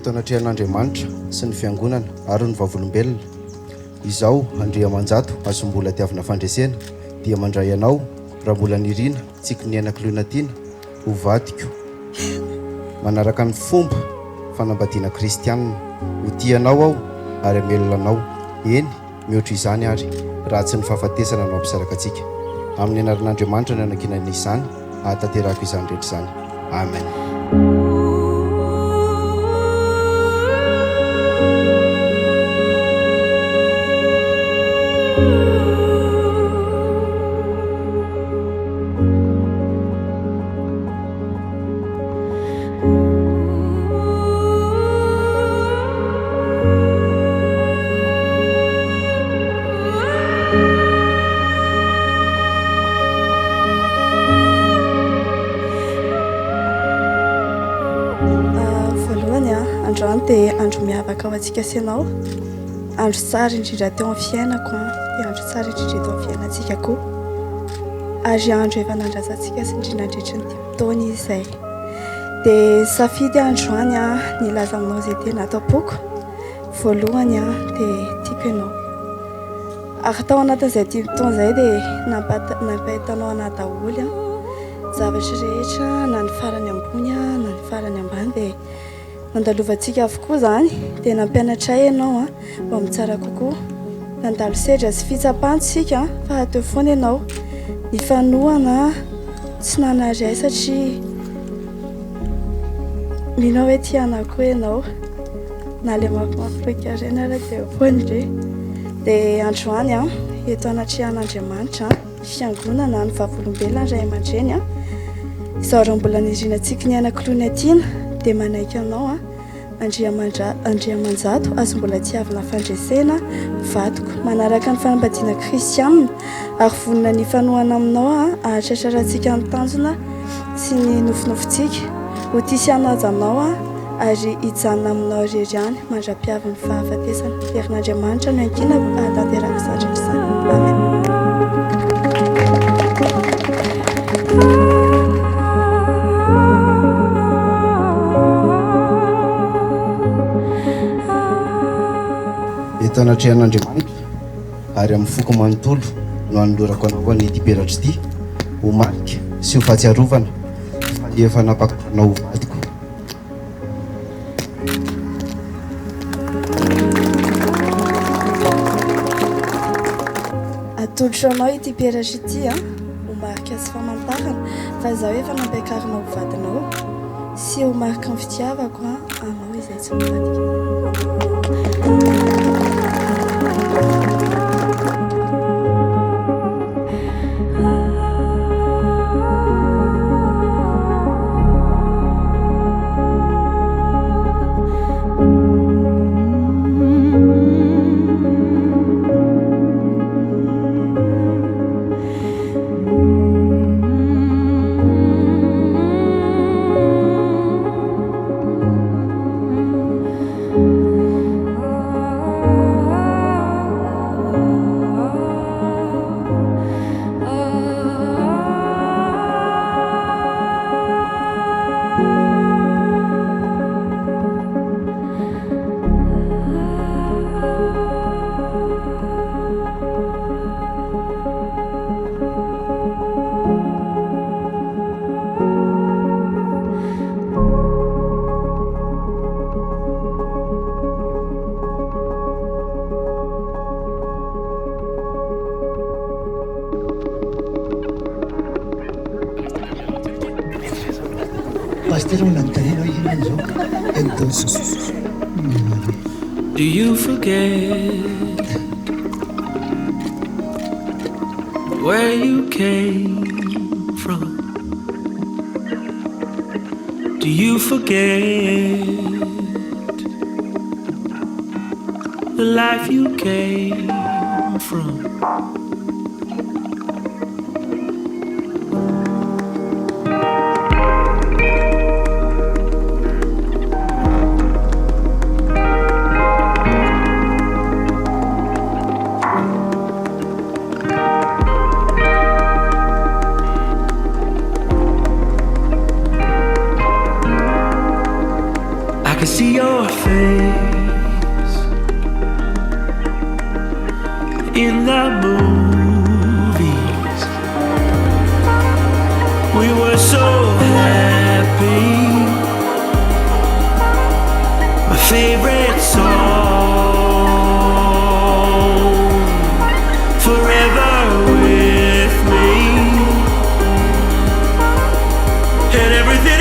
eto anatrehan'Andriamanitra sy ny fiangonana ary ny vavolombelona. Izaho Andrea Manjato asombola Tiavina fandresena dia mandray anao raha mbola nirina tsiky ny anan-kilona tiana ho vadiko manaraka ny fomba fanambadiana kristianina. Ho tianao aho ary amelona anao, eny mihoatra izany ary raha tsy ny fahafatesana no ampisaraka antsika. Amin'ny anaran'Andriamanitra ny anakinana izany ahatanterako izany rehetra izany. Amen. Androany dia andro miavaka ho antsika sy ianao, andro tsara indrindra teo amin'ny fiainako, dia andro tsara indrindra teo amin'ny fiainantsika koa, ary andro efa nandrasantsika sy indrindra nandritra ny taona izay. Dia safidy androany nilaza aminao izay tena atao-poko. Voalohany dia tiako ianao, ary tao anatin'izay 10 taona izay dia nampahitanao anahy daholo zavatra rehetra, na ny farany ambony na ny farany ambany, dia nandalovantsika avokoa izany. Dia nampianatra ianao mba mitsara kokoa, nandalo sedra sy fitsapantsika fa hateo foana ianao ny fanohana tsy nanary satria minao hoe tianako ianao na le mafikarena raha dia foandre. Dia androany eto anatrehan'Andriamanitra fiangonana ny vavolombelona ray aman-dreny izao raha mbola nirina tsiky ny anan-kilona tiana dia manaiky anao Andrea Manjato azo mbola tiavina fandresena vadiko manaraka ny fanambadiana kristianina ary vonona ny fanohana aminao ahatratrarantsika ny tanjona sy ny nofinofitsika ho tisy hanaja anao ary hijanona aminao irery any mandra-piavin'ny fahafatesana. Erin'Andriamanitra no ankinako ahatanteraka izany rehetra izany. Amen. Eto anatrehan'Andriamanitra ary amin'ny foko manontolo no anolorako anao an'ity peratra ity ho marika sy ho fahatsiarovana fa efa napakoranao ho vadiko. Atolotra anao ity peratra ity ho marika sy famantarana fa zaho efa nampiakarina ho vadinao sy ho marika ny fitiavako anao izay tsy mivadika. Do you forget where you came from? Do you forget the life you came from? can see your face in the movies. We were so happy. My favorite song, forever with me, and everything